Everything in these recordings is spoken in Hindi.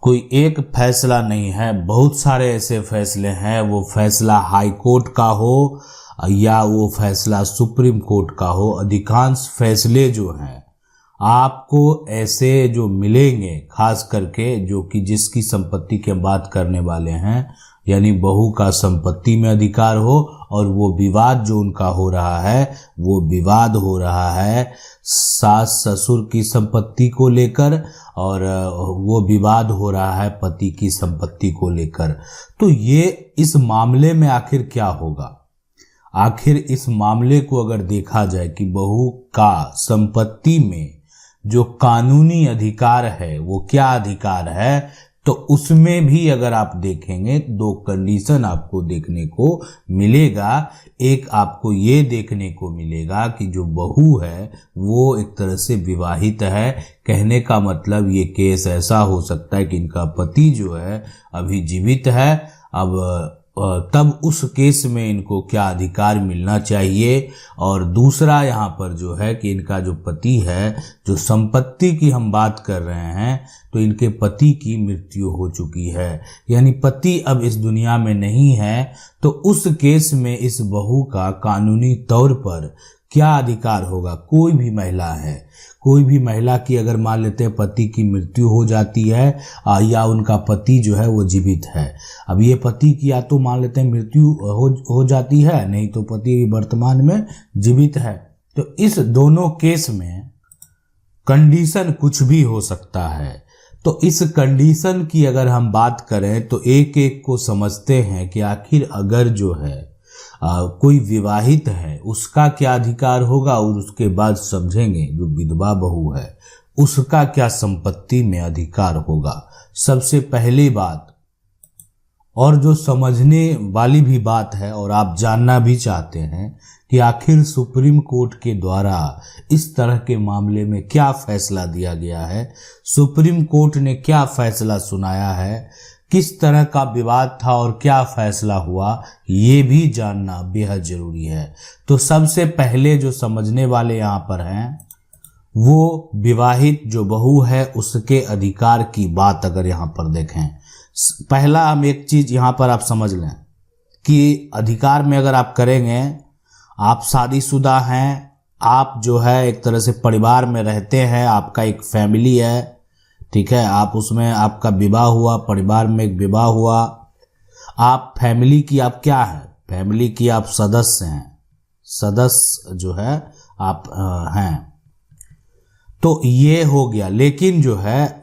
कोई एक फैसला नहीं है, बहुत सारे ऐसे फैसले हैं। वो फैसला हाई कोर्ट का हो या वो फैसला सुप्रीम कोर्ट का हो, अधिकांश फैसले जो हैं आपको ऐसे जो मिलेंगे, खास करके जो कि जिसकी संपत्ति की बात करने वाले हैं, यानी बहू का संपत्ति में अधिकार हो और वो विवाद जो उनका हो रहा है वो विवाद हो रहा है सास ससुर की संपत्ति को लेकर, और वो विवाद हो रहा है पति की संपत्ति को लेकर। तो ये इस मामले में आखिर क्या होगा? आखिर इस मामले को अगर देखा जाए कि बहू का संपत्ति में जो कानूनी अधिकार है वो क्या अधिकार है, तो उसमें भी अगर आप देखेंगे दो कंडीशन आपको देखने को मिलेगा। एक आपको ये देखने को मिलेगा कि जो बहू है वो एक तरह से विवाहित है। कहने का मतलब ये केस ऐसा हो सकता है कि इनका पति जो है अभी जीवित है, अब तब उस केस में इनको क्या अधिकार मिलना चाहिए। और दूसरा यहाँ पर जो है कि इनका जो पति है, जो संपत्ति की हम बात कर रहे हैं, तो इनके पति की मृत्यु हो चुकी है, यानी पति अब इस दुनिया में नहीं है। तो उस केस में इस बहू का कानूनी तौर पर क्या अधिकार होगा? कोई भी महिला है, कोई भी महिला की अगर मान लेते हैं पति की मृत्यु हो जाती है या उनका पति जो है वो जीवित है, अब ये पति की या तो मान लेते हैं मृत्यु हो जाती है, नहीं तो पति वर्तमान में जीवित है, तो इस दोनों केस में कंडीशन कुछ भी हो सकता है। तो इस कंडीशन की अगर हम बात करें तो एक एक को समझते हैं कि आखिर अगर जो है कोई विवाहित है उसका क्या अधिकार होगा, और उसके बाद समझेंगे जो विधवा बहू है उसका क्या संपत्ति में अधिकार होगा। सबसे पहली बात, और जो समझने वाली भी बात है और आप जानना भी चाहते हैं कि आखिर सुप्रीम कोर्ट के द्वारा इस तरह के मामले में क्या फैसला दिया गया है, सुप्रीम कोर्ट ने क्या फैसला सुनाया है, किस तरह का विवाद था और क्या फैसला हुआ, ये भी जानना बेहद जरूरी है। तो सबसे पहले जो समझने वाले यहाँ पर हैं वो विवाहित जो बहू है उसके अधिकार की बात अगर यहाँ पर देखें, पहला हम एक चीज यहाँ पर आप समझ लें कि अधिकार में अगर आप करेंगे, आप शादीशुदा हैं, आप जो है एक तरह से परिवार में रहते हैं, आपका एक फैमिली है, ठीक है, आप उसमें आपका विवाह हुआ, परिवार में एक विवाह हुआ, आप फैमिली की आप क्या है, फैमिली की आप सदस्य हैं, सदस्य जो है आप हैं, तो ये हो गया। लेकिन जो है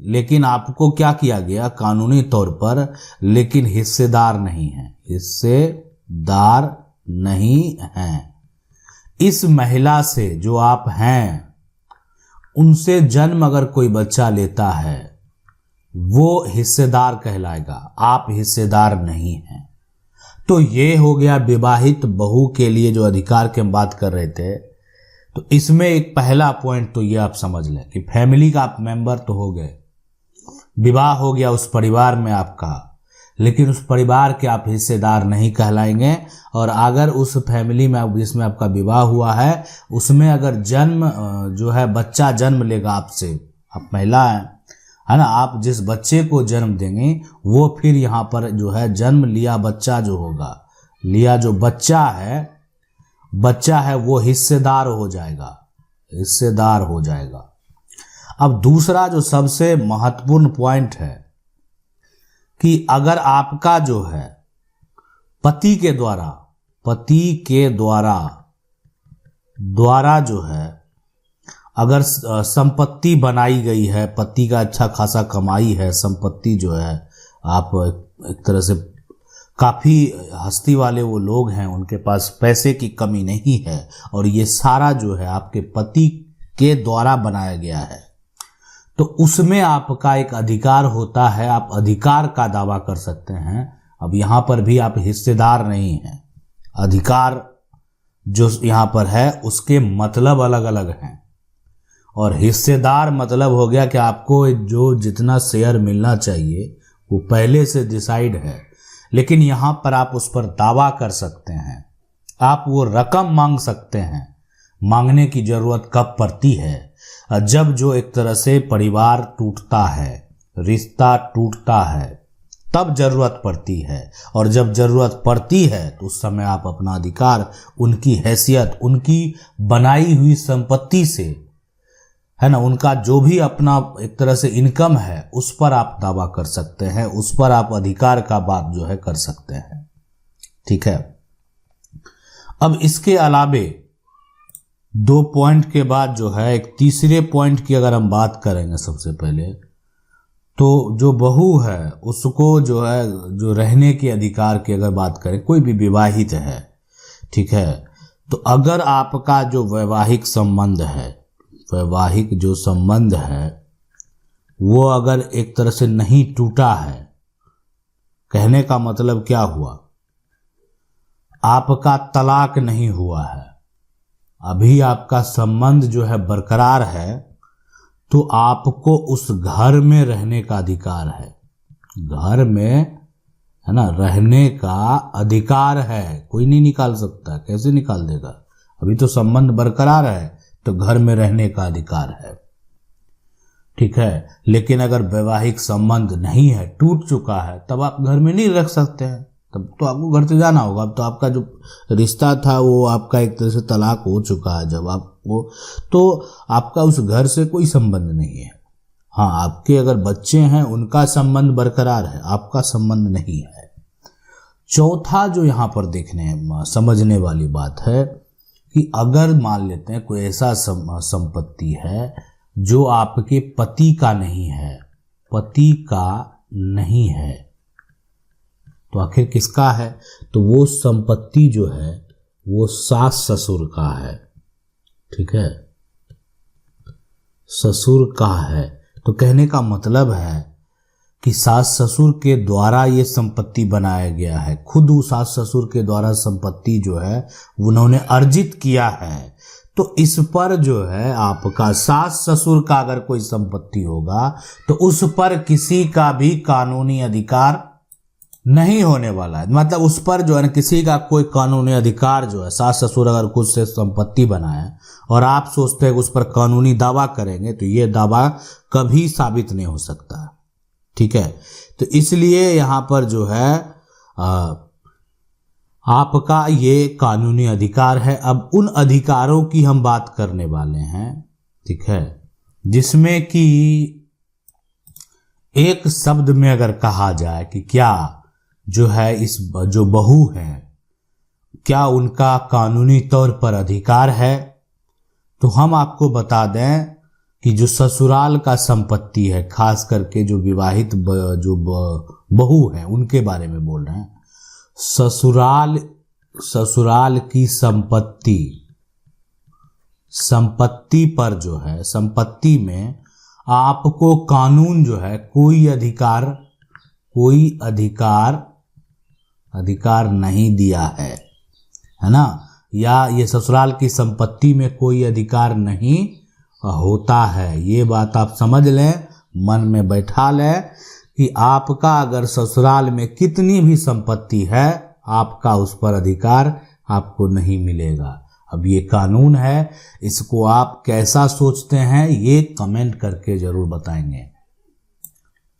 लेकिन आपको क्या किया गया कानूनी तौर पर, लेकिन हिस्सेदार नहीं है, हिस्सेदार नहीं हैं। इस महिला से जो आप हैं उनसे जन्म अगर कोई बच्चा लेता है वो हिस्सेदार कहलाएगा, आप हिस्सेदार नहीं हैं। तो ये हो गया विवाहित बहू के लिए जो अधिकार की हम बात कर रहे थे। तो इसमें एक पहला पॉइंट तो ये आप समझ लें कि फैमिली का आप मेंबर तो हो गए, विवाह हो गया उस परिवार में आपका, लेकिन उस परिवार के आप हिस्सेदार नहीं कहलाएंगे। और अगर उस फैमिली में जिसमें आपका विवाह हुआ है उसमें अगर जन्म जो है बच्चा जन्म लेगा आपसे, आप महिला है ना, आप जिस बच्चे को जन्म देंगे वो फिर यहाँ पर जो है जन्म लिया बच्चा जो होगा, लिया जो बच्चा है वो हिस्सेदार हो जाएगा, हिस्सेदार हो जाएगा। अब दूसरा जो सबसे महत्वपूर्ण पॉइंट है कि अगर आपका जो है पति के द्वारा जो है अगर संपत्ति बनाई गई है, पति का अच्छा खासा कमाई है, संपत्ति जो है आप एक तरह से काफ़ी हस्ती वाले वो लोग हैं, उनके पास पैसे की कमी नहीं है, और ये सारा जो है आपके पति के द्वारा बनाया गया है, तो उसमें आपका एक अधिकार होता है, आप अधिकार का दावा कर सकते हैं। अब यहाँ पर भी आप हिस्सेदार नहीं हैं, अधिकार जो यहाँ पर है उसके मतलब अलग अलग हैं, और हिस्सेदार मतलब हो गया कि आपको जो जितना शेयर मिलना चाहिए वो पहले से डिसाइड है, लेकिन यहाँ पर आप उस पर दावा कर सकते हैं, आप वो रकम मांग सकते हैं। मांगने की जरूरत कब पड़ती है? जब जो एक तरह से परिवार टूटता है, रिश्ता टूटता है तब जरूरत पड़ती है, और जब जरूरत पड़ती है तो उस समय आप अपना अधिकार, उनकी हैसियत, उनकी बनाई हुई संपत्ति से, है ना, उनका जो भी अपना एक तरह से इनकम है उस पर आप दावा कर सकते हैं, उस पर आप अधिकार का बात जो है कर सकते हैं। ठीक है। अब इसके अलावे 2 पॉइंट के बाद जो है एक तीसरे पॉइंट की अगर हम बात करेंगे, सबसे पहले तो जो बहू है उसको जो है, जो रहने के अधिकार की अगर बात करें, कोई भी विवाहित है, ठीक है, तो अगर आपका जो वैवाहिक संबंध है, वैवाहिक जो संबंध है वो अगर एक तरह से नहीं टूटा है, कहने का मतलब क्या हुआ, आपका तलाक नहीं हुआ है, अभी आपका संबंध जो है बरकरार है, तो आपको उस घर में रहने का अधिकार है। घर में, है ना, रहने का अधिकार है, कोई नहीं निकाल सकता। कैसे निकाल देगा? अभी तो संबंध बरकरार है तो घर में रहने का अधिकार है। ठीक है। लेकिन अगर वैवाहिक संबंध नहीं है, टूट चुका है, तब आप घर में नहीं रख सकते हैं, तब तो आपको घर से जाना होगा। अब तो आपका जो रिश्ता था वो आपका एक तरह से तलाक हो चुका है, जब आपको, तो आपका उस घर से कोई संबंध नहीं है। हाँ, आपके अगर बच्चे हैं उनका संबंध बरकरार है, आपका संबंध नहीं है। चौथा जो यहाँ पर देखने समझने वाली बात है कि अगर मान लेते हैं कोई ऐसा संपत्ति है जो आपके पति का नहीं है, पति का नहीं है, तो आखिर किसका है? तो वो संपत्ति जो है वो सास ससुर का है। ठीक है, ससुर का है। तो कहने का मतलब है कि सास ससुर के द्वारा ये संपत्ति बनाया गया है, खुद वो सास ससुर के द्वारा संपत्ति जो है उन्होंने अर्जित किया है। तो इस पर जो है आपका सास ससुर का अगर कोई संपत्ति होगा तो उस पर किसी का भी कानूनी अधिकार नहीं होने वाला है। मतलब उस पर जो है किसी का कोई कानूनी अधिकार जो है, सास ससुर अगर खुद से संपत्ति बनाए और आप सोचते हैं कि उस पर कानूनी दावा करेंगे, तो ये दावा कभी साबित नहीं हो सकता। ठीक है। तो इसलिए यहाँ पर जो है आपका ये कानूनी अधिकार है। अब उन अधिकारों की हम बात करने वाले हैं, ठीक है, जिसमें कि एक शब्द में अगर कहा जाए कि क्या जो है इस जो बहू है, क्या उनका कानूनी तौर पर अधिकार है, तो हम आपको बता दें कि जो ससुराल का संपत्ति है, खास करके जो विवाहित जो बहू है उनके बारे में बोल रहे हैं, ससुराल की संपत्ति पर जो है, संपत्ति में आपको कानून जो है कोई अधिकार नहीं दिया है ना, या ये ससुराल की संपत्ति में कोई अधिकार नहीं होता है। ये बात आप समझ लें, मन में बैठा लें कि आपका अगर ससुराल में कितनी भी संपत्ति है, आपका उस पर अधिकार आपको नहीं मिलेगा। अब ये कानून है, इसको आप कैसा सोचते हैं ये कमेंट करके जरूर बताएंगे।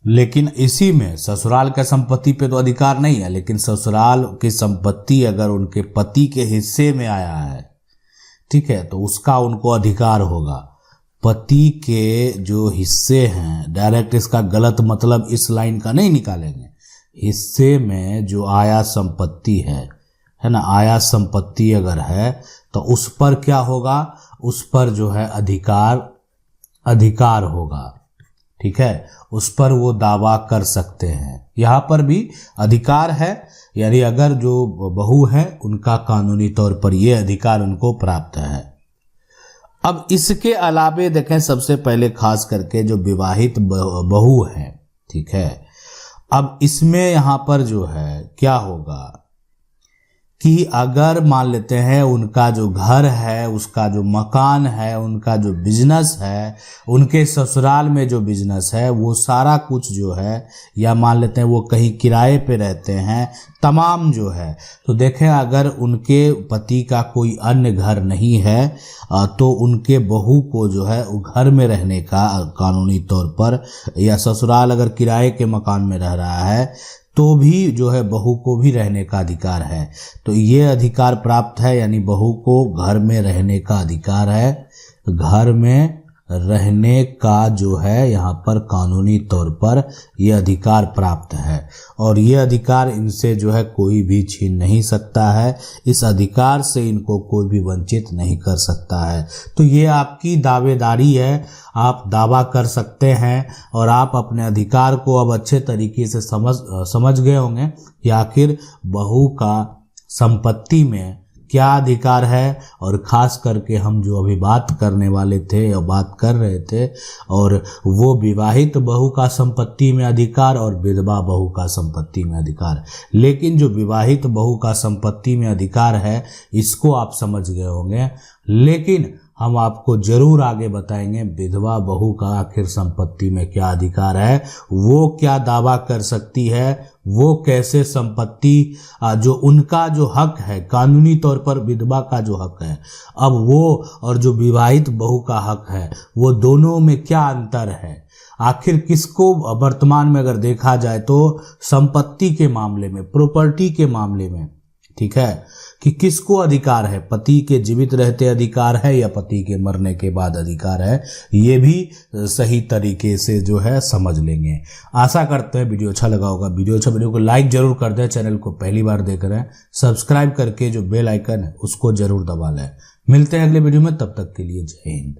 लेकिन इसी में ससुराल का संपत्ति पे तो अधिकार नहीं है, लेकिन ससुराल की संपत्ति अगर उनके पति के हिस्से में आया है, ठीक है, तो उसका उनको अधिकार होगा। पति के जो हिस्से हैं, डायरेक्ट इसका गलत मतलब इस लाइन का नहीं निकालेंगे, हिस्से में जो आया संपत्ति है ना, आया संपत्ति अगर है तो उस पर क्या होगा, उस पर जो है अधिकार होगा। ठीक है, उस पर वो दावा कर सकते हैं। यहाँ पर भी अधिकार है, यानी अगर जो बहू है उनका कानूनी तौर पर ये अधिकार उनको प्राप्त है। अब इसके अलावे देखें, सबसे पहले खास करके जो विवाहित बहू है, ठीक है, अब इसमें यहाँ पर जो है क्या होगा कि अगर मान लेते हैं उनका जो घर है, उसका जो मकान है, उनका जो बिजनेस है, उनके ससुराल में जो बिजनेस है, वो सारा कुछ जो है, या मान लेते हैं वो कहीं किराए पे रहते हैं, तमाम जो है, तो देखें अगर उनके पति का कोई अन्य घर नहीं है तो उनके बहू को जो है वो घर में रहने का कानूनी तौर पर, या ससुराल अगर किराए के मकान में रह रहा है तो भी जो है बहू को भी रहने का अधिकार है। तो ये अधिकार प्राप्त है, यानी बहू को घर में रहने का अधिकार है। घर में रहने का जो है यहाँ पर कानूनी तौर पर ये अधिकार प्राप्त है, और ये अधिकार इनसे जो है कोई भी छीन नहीं सकता है। इस अधिकार से इनको कोई भी वंचित नहीं कर सकता है। तो ये आपकी दावेदारी है, आप दावा कर सकते हैं, और आप अपने अधिकार को अब अच्छे तरीके से समझ गए होंगे कि आखिर बहू का संपत्ति में क्या अधिकार है। और ख़ास करके हम जो अभी बात करने वाले थे या बात कर रहे थे, और वो विवाहित बहू का संपत्ति में अधिकार और विधवा बहू का संपत्ति में अधिकार। लेकिन जो विवाहित बहू का संपत्ति में अधिकार है, इसको आप समझ गए होंगे, लेकिन हम आपको जरूर आगे बताएंगे विधवा बहू का आखिर संपत्ति में क्या अधिकार है, वो क्या दावा कर सकती है, वो कैसे संपत्ति जो उनका जो हक है कानूनी तौर पर, विधवा का जो हक है, अब वो और जो विवाहित बहू का हक है, वो दोनों में क्या अंतर है। आखिर किसको वर्तमान में अगर देखा जाए तो संपत्ति के मामले में, प्रॉपर्टी के मामले में, ठीक है, कि किसको अधिकार है, पति के जीवित रहते अधिकार है या पति के मरने के बाद अधिकार है, ये भी सही तरीके से जो है समझ लेंगे। आशा करते हैं वीडियो अच्छा लगा होगा। वीडियो को लाइक जरूर कर दें। चैनल को पहली बार देख रहे हैं, सब्सक्राइब करके जो बेल आइकन है उसको जरूर दबा लें। मिलते हैं अगले वीडियो में, तब तक के लिए जय हिंद।